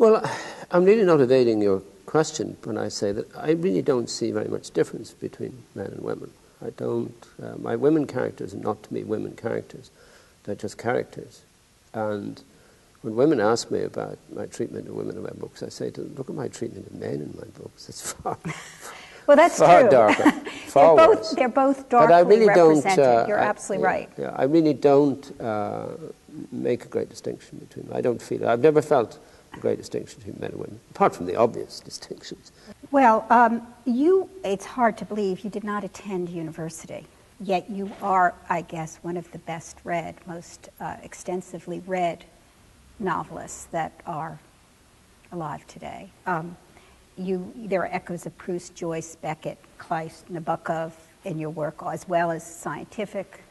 Well, I'm really not evading your question when I say that I really don't see very much difference between men and women. I don't. My women characters are not to me women characters. They're just characters. And when women ask me about my treatment of women in my books, I say to them, look at my treatment of men in my books. It's far, well, that's far true. darker, far worse. They're both darkly but I really represented. Don't, You're absolutely right. Yeah, I really don't make a great distinction between them. I don't feel it. I've never felt a great distinction between men and women, apart from the obvious distinctions. Well, it's hard to believe you did not attend university, yet you are, I guess, one of the best read, most extensively read novelists that are alive today. There are echoes of Proust, Joyce, Beckett, Kleist, Nabokov in your work, as well as scientific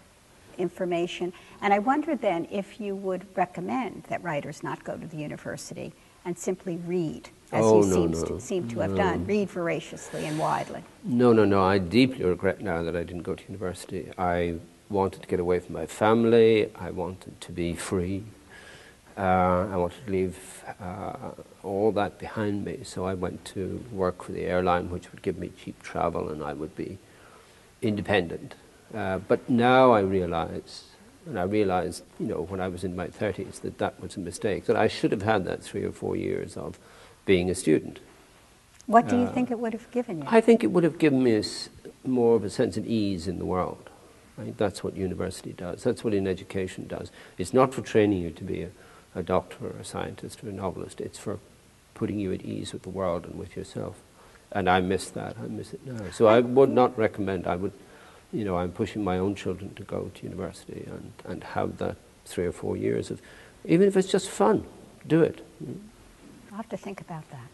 information. And I wonder then if you would recommend that writers not go to the university and simply read, as seem to have done, read voraciously and widely. No. I deeply regret now that I didn't go to university. I wanted to get away from my family. I wanted to be free. I wanted to leave all that behind me. So I went to work for the airline, which would give me cheap travel, and I would be independent. But now I realize, when I was in my 30s, that was a mistake, that I should have had that 3 or 4 years of being a student. What do you think it would have given you? I think it would have given me more of a sense of ease in the world. I think that's what university does. That's what an education does. It's not for training you to be a doctor or a scientist or a novelist. It's for putting you at ease with the world and with yourself. And I miss that. I miss it now. So I would not recommend, I'm pushing my own children to go to university and have that 3 or 4 years of, even if it's just fun, do it. I'll have to think about that.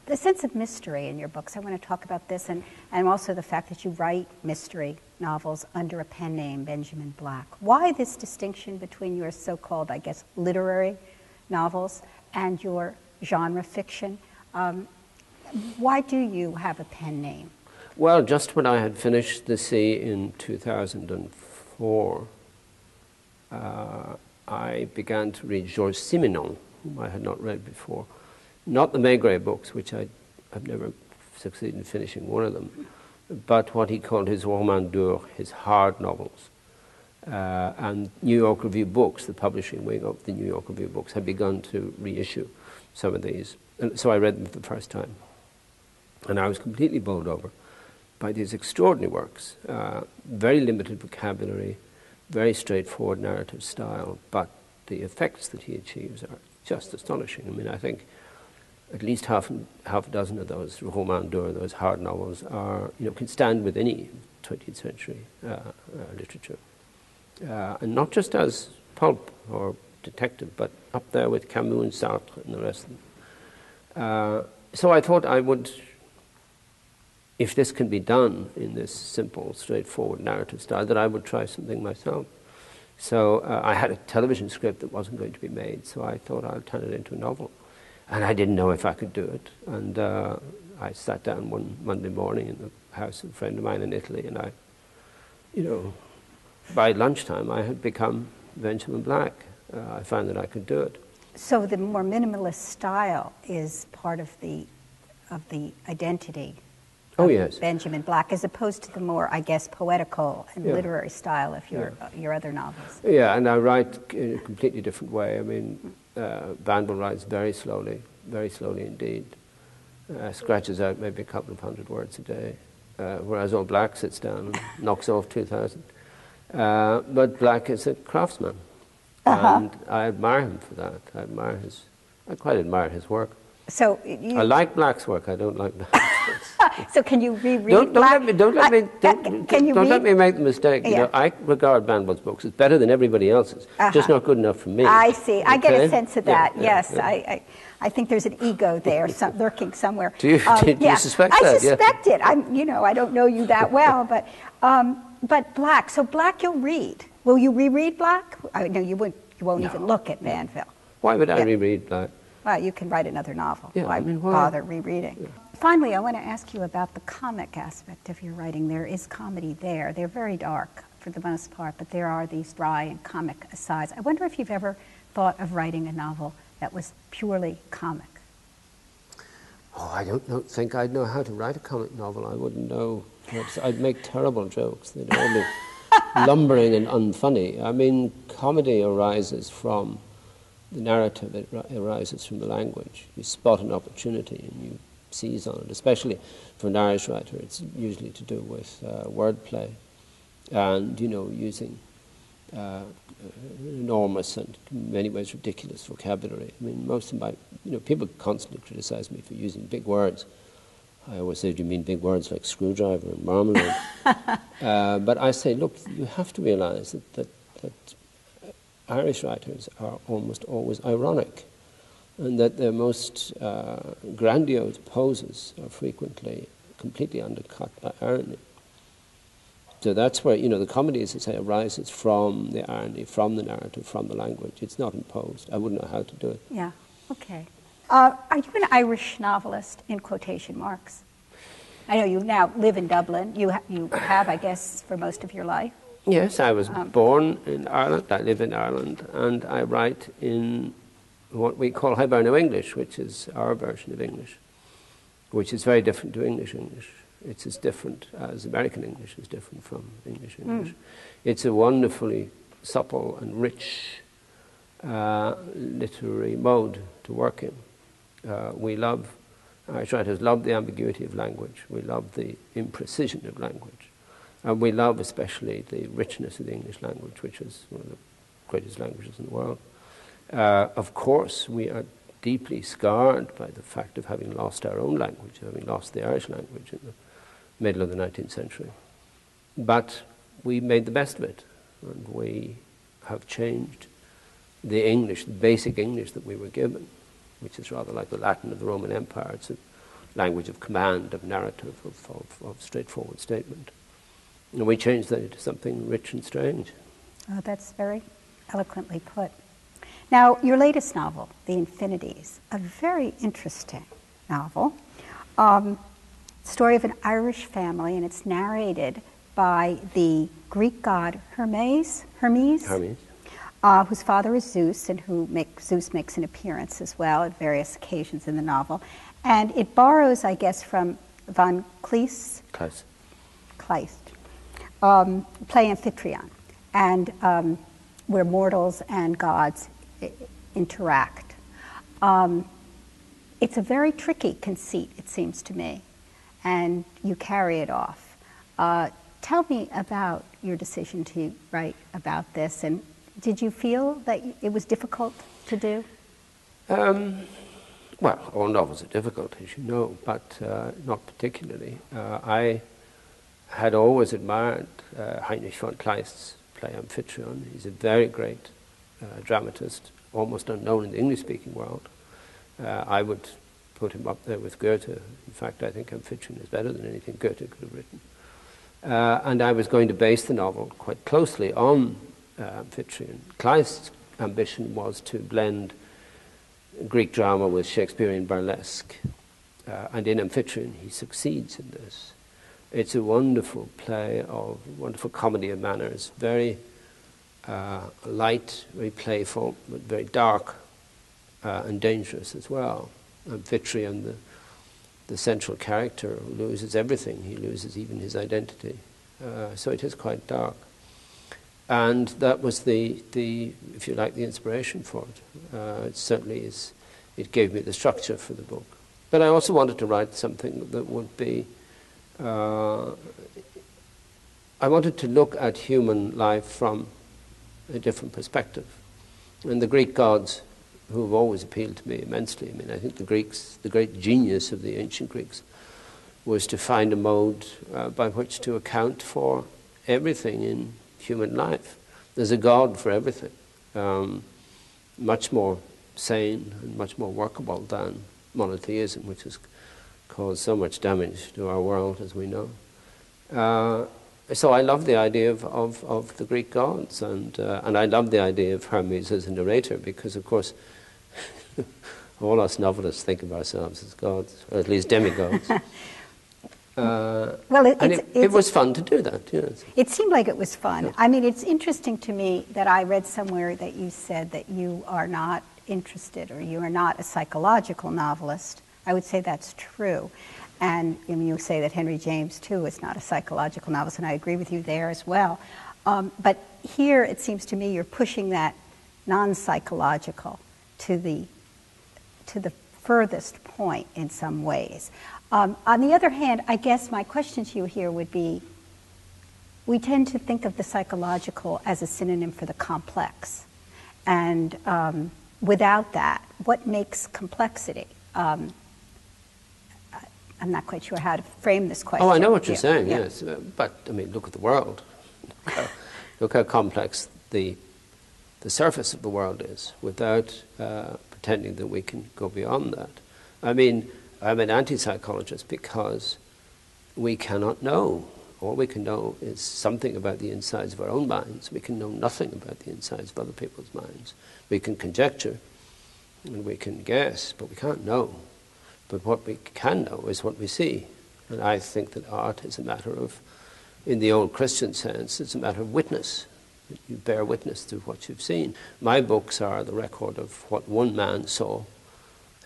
The sense of mystery in your books, I want to talk about this, and also the fact that you write mystery novels under a pen name, Benjamin Black. Why this distinction between your so-called, I guess, literary novels and your genre fiction? Why do you have a pen name? Well, just when I had finished The Sea in 2004, I began to read Georges Simenon, whom I had not read before. Not the Maigret books, which I've never succeeded in finishing one of them, but what he called his romans durs, his hard novels. And New York Review Books, the publishing wing of the New York Review Books, had begun to reissue some of these. And so I read them for the first time. And I was completely bowled over by these extraordinary works. Very limited vocabulary, very straightforward narrative style, but the effects that he achieves are just astonishing. I mean, I think at least half a dozen of those romans durs, those hard novels, are can stand with any 20th century literature, and not just as pulp or detective, but up there with Camus and Sartre and the rest of them. So I thought I would, if this can be done in this simple, straightforward narrative style, that I would try something myself. So I had a television script that wasn't going to be made, so I thought I'd turn it into a novel. And I didn't know if I could do it. And I sat down one Monday morning in the house of a friend of mine in Italy, and by lunchtime I had become Benjamin Black. I found that I could do it. So the more minimalist style is part of the identity of Benjamin Black, as opposed to the more, I guess, poetical and literary style of your other novels. Yeah, and I write in a completely different way. I mean, Banville writes very slowly indeed. Scratches out maybe a couple of 100 words a day, whereas old Black sits down and knocks off 2,000. But Black is a craftsman, and I admire him for that. I quite admire his work. So I like Black's work. I don't like Black's. So can you reread Black? Don't let me make the mistake. Yeah. I regard Banville's books as better than everybody else's. Just not good enough for me. I see. I get a sense of that. Yeah, yes, yeah. I think there's an ego there lurking somewhere. Do you suspect that? I suspect it. I don't know you that well, but Black. So Black, you'll read. Will you reread Black? No, you won't. You won't even look at Banville. Why would I reread Black? Well, you can write another novel. Yeah, Why why? bother rereading? Yeah. Finally, I want to ask you about the comic aspect of your writing. There is comedy there. They're very dark for the most part, but there are these dry and comic asides. I wonder if you've ever thought of writing a novel that was purely comic? Oh, I don't think I'd know how to write a comic novel. I wouldn't know. I'd make terrible jokes. They'd all be lumbering and unfunny. I mean, comedy arises from the narrative. It arises from the language. You spot an opportunity and you seize on it. Especially for an Irish writer, it's usually to do with wordplay and, using enormous and in many ways ridiculous vocabulary. I mean, most of my, people constantly criticize me for using big words. I always say, do you mean big words like screwdriver and marmalade? But I say, look, you have to realize that Irish writers are almost always ironic, and that their most grandiose poses are frequently completely undercut by irony. So that's where, the comedy, as I say, arises from the irony, from the narrative, from the language. It's not imposed. I wouldn't know how to do it. Yeah, okay. Are you an Irish novelist, in quotation marks? I know you now live in Dublin. You have, I guess, for most of your life. Yes, I was born in Ireland. I live in Ireland, and I write in what we call Hiberno-English, which is our version of English, which is very different to English. It's as different as American English is different from English. It's a wonderfully supple and rich literary mode to work in. Irish writers love the ambiguity of language. We love the imprecision of language. And we love especially the richness of the English language, which is one of the greatest languages in the world. Of course, we are deeply scarred by the fact of having lost our own language, having lost the Irish language in the middle of the 19th century. But we made the best of it, and we have changed the English, the basic English that we were given, which is rather like the Latin of the Roman Empire. It's a language of command, of narrative, of straightforward statement. And we changed that into something rich and strange. Oh, that's very eloquently put. Now, your latest novel, The Infinities, a very interesting novel, story of an Irish family, and it's narrated by the Greek god Hermes, whose father is Zeus, and Zeus makes an appearance as well at various occasions in the novel. And it borrows, I guess, from von Kleist's play Amphitryon, and where mortals and gods interact. It's a very tricky conceit, it seems to me, and you carry it off. Tell me about your decision to write about this, and did you feel that it was difficult to do? Well, all novels are difficult, as you know, but not particularly. I had always admired Heinrich von Kleist's play Amphitryon. He's a very great dramatist, almost unknown in the English-speaking world. I would put him up there with Goethe. In fact, I think Amphitryon is better than anything Goethe could have written. And I was going to base the novel quite closely on Amphitryon. Kleist's ambition was to blend Greek drama with Shakespearean burlesque. And in Amphitryon, he succeeds in this. It's a wonderful play of wonderful comedy of manners, very light, very playful, but very dark and dangerous as well. Amphitryon, the central character, loses everything. He loses even his identity. So it is quite dark. And that was the if you like, the inspiration for it. It certainly is. It gave me the structure for the book. But I also wanted to write something that would be I wanted to look at human life from a different perspective. And the Greek gods, who have always appealed to me immensely, I mean, I think the Greeks, the great genius of the ancient Greeks, was to find a mode by which to account for everything in human life. There's a god for everything, much more sane and much more workable than monotheism, which has caused so much damage to our world, as we know. So I love the idea of the Greek gods, and I love the idea of Hermes as a narrator, because, of course, all us novelists think of ourselves as gods, or at least demigods. It was fun to do that. Yes. It seemed like it was fun. Yeah. I mean, it's interesting to me that I read somewhere that you said that you are not interested, or you are not a psychological novelist. I would say that's true. And you say that Henry James, too, is not a psychological novelist, and I agree with you there as well. But here, it seems to me, you're pushing that non-psychological to the furthest point in some ways. On the other hand, I guess my question to you here would be, we tend to think of the psychological as a synonym for the complex. And without that, what makes complexity? I'm not quite sure how to frame this question. Oh, I know what you're saying, yeah. yes. But, I mean, look at the world. Look how complex the surface of the world is, without pretending that we can go beyond that. I mean, I'm an anti-psychologist because we cannot know. All we can know is something about the insides of our own minds. We can know nothing about the insides of other people's minds. We can conjecture and we can guess, but we can't know. But what we can know is what we see. And I think that art is a matter of, in the old Christian sense, it's a matter of witness. You bear witness to what you've seen. My books are the record of what one man saw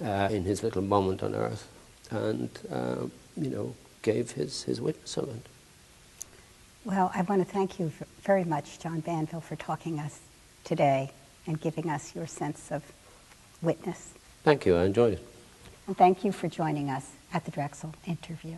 in his little moment on earth and, gave his witness of it. Well, I want to thank you very much, John Banville, for talking to us today and giving us your sense of witness. Thank you, I enjoyed it. And thank you for joining us at the Drexel interview.